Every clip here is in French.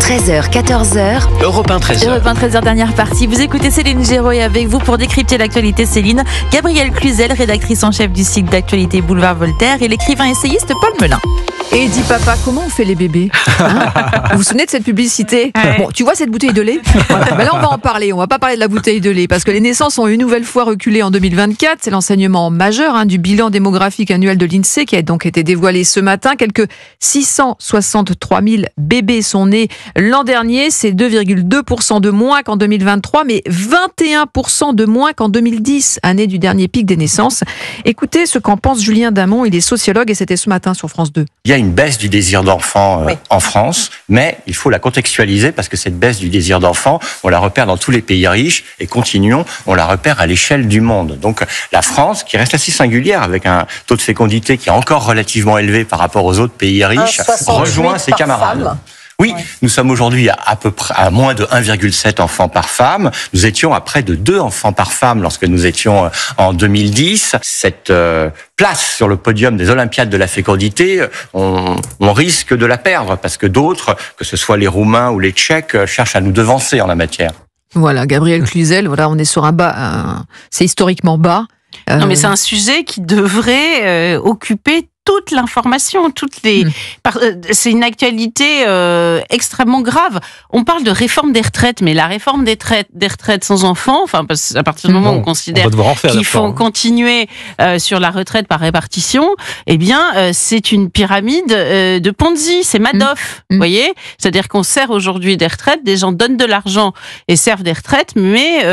13h, 14h. Europe 1, 13h. Europe 1, 13h, dernière partie. Vous écoutez Céline Géraud et avec vous pour décrypter l'actualité, Céline, Gabrielle Cluzel, rédactrice en chef du site d'actualité Boulevard Voltaire, et l'écrivain essayiste Paul Melun. Et dis papa, comment on fait les bébés Vous vous souvenez de cette publicité? Bon, tu vois cette bouteille de lait? Voilà. Ben là, on va en parler. On va pas parler de la bouteille de lait parce que les naissances ont une nouvelle fois reculé en 2024. C'est l'enseignement majeur du bilan démographique annuel de l'INSEE qui a donc été dévoilé ce matin. Quelques 663 000 bébés sont nés l'an dernier. C'est 2,2% de moins qu'en 2023, mais 21% de moins qu'en 2010, année du dernier pic des naissances. Écoutez ce qu'en pense Julien Damon. Il est sociologue et c'était ce matin sur France 2. Il y a une baisse du désir d'enfant en France, mais il faut la contextualiser parce que cette baisse du désir d'enfant, on la repère dans tous les pays riches et continuons, on la repère à l'échelle du monde. Donc la France, qui reste assez singulière avec un taux de fécondité qui est encore relativement élevé par rapport aux autres pays riches, rejoint ses camarades. Femme. Oui, nous sommes aujourd'hui à peu près à moins de 1,7 enfants par femme. Nous étions à près de 2 enfants par femme lorsque nous étions en 2010. Cette place sur le podium des Olympiades de la fécondité, on risque de la perdre parce que d'autres, que ce soit les Roumains ou les Tchèques, cherchent à nous devancer en la matière. Voilà, Gabrielle Cluzel, voilà, on est sur un bas, c'est historiquement bas. Non, mais c'est un sujet qui devrait occuper toute l'information, c'est une actualité extrêmement grave. On parle de réforme des retraites, mais la réforme des retraites sans enfants, enfin, à partir du moment où on considère qu'il faut continuer sur la retraite par répartition, eh bien, c'est une pyramide de Ponzi, c'est Madoff, vous voyez. C'est-à-dire qu'on sert aujourd'hui des retraites, des gens donnent de l'argent et servent des retraites, mais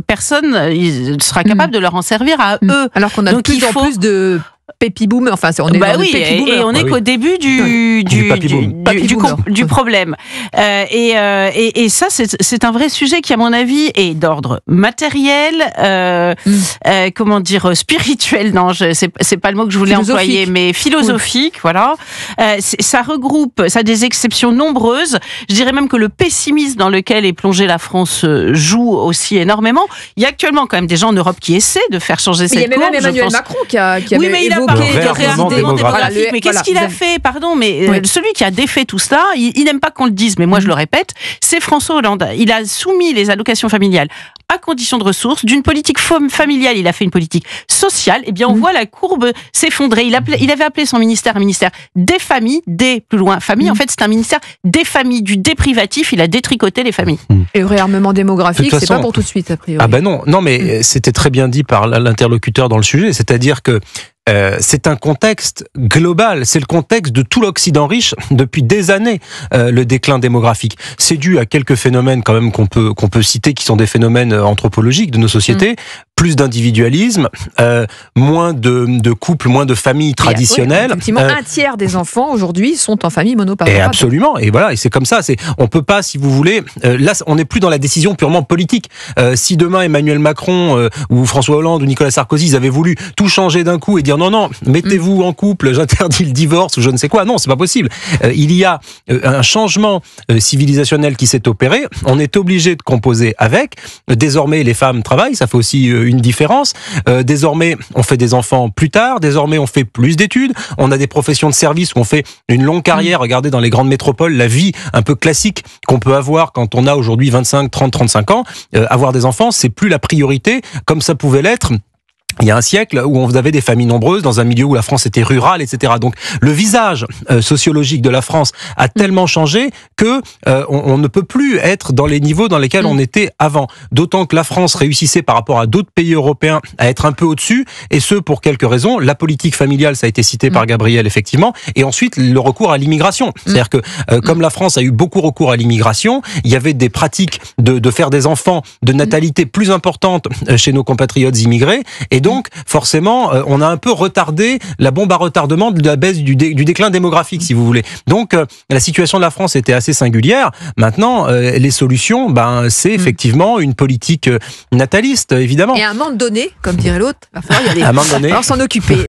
personne ne sera capable de leur en servir à eux. Alors qu'on a de plus en plus de pépi-boom, enfin, on est dans le pépi-boom. Et on est qu'au début du problème. Et ça, c'est un vrai sujet qui, à mon avis, est d'ordre matériel, spirituel, non, c'est pas le mot que je voulais employer, mais philosophique, voilà. Ça regroupe, ça a des exceptions nombreuses. Je dirais même que le pessimisme dans lequel est plongée la France joue aussi énormément. Il y a actuellement quand même des gens en Europe qui essaient de faire changer cette courbe. Il y a même Emmanuel Macron qui avait évoqué le réarmement démographique. Mais qu'est-ce qu'il a fait, pardon, mais celui qui a défait tout cela, il n'aime pas qu'on le dise, mais moi je le répète, c'est François Hollande. Il a soumis les allocations familiales à condition de ressources. D'une politique familiale, il a fait une politique sociale. Eh bien, on voit la courbe s'effondrer. Il avait appelé son ministère un ministère des familles, plus loin, famille. En fait, c'est un ministère des familles, du déprivatif. Il a détricoté les familles. Et le réarmement démographique, c'est pas pour tout de suite, a priori. Ah ben non, mais c'était très bien dit par l'interlocuteur dans le sujet. C'est-à-dire que c'est un contexte global, c'est le contexte de tout l'Occident riche depuis des années, le déclin démographique. C'est dû à quelques phénomènes quand même qu'on peut citer, qui sont des phénomènes anthropologiques de nos sociétés. Plus d'individualisme, moins de couples, moins de familles traditionnelles. Effectivement, un tiers des enfants aujourd'hui sont en famille monoparentale. Et absolument, et voilà, et c'est comme ça. On peut pas, si vous voulez, là, on n'est plus dans la décision purement politique. Si demain Emmanuel Macron ou François Hollande ou Nicolas Sarkozy, ils avaient voulu tout changer d'un coup et dire non, mettez-vous en couple, j'interdis le divorce ou je ne sais quoi. Non, c'est pas possible. Il y a un changement civilisationnel qui s'est opéré. On est obligé de composer avec. Désormais, les femmes travaillent, ça fait aussi une différence. Désormais, on fait des enfants plus tard. Désormais, on fait plus d'études. On a des professions de service où on fait une longue carrière. Regardez dans les grandes métropoles, la vie un peu classique qu'on peut avoir quand on a aujourd'hui 25, 30, 35 ans. Avoir des enfants, c'est plus la priorité comme ça pouvait l'être il y a un siècle, où on avait des familles nombreuses dans un milieu où la France était rurale, etc. Donc le visage sociologique de la France a tellement changé que on ne peut plus être dans les niveaux dans lesquels on était avant. D'autant que la France réussissait par rapport à d'autres pays européens à être un peu au-dessus, et ce pour quelques raisons. La politique familiale, ça a été cité par Gabriel, effectivement, et ensuite le recours à l'immigration. C'est-à-dire que comme la France a eu beaucoup recours à l'immigration, il y avait des pratiques de faire des enfants, de natalité plus importante chez nos compatriotes immigrés, et donc, forcément, on a un peu retardé la bombe à retardement de la baisse du déclin démographique, si vous voulez. Donc, la situation de la France était assez singulière. Maintenant, les solutions, c'est effectivement une politique nataliste, évidemment. Et à un moment donné, comme dirait l'autre, il va falloir y aller. À un moment donné. Alors s'en occuper.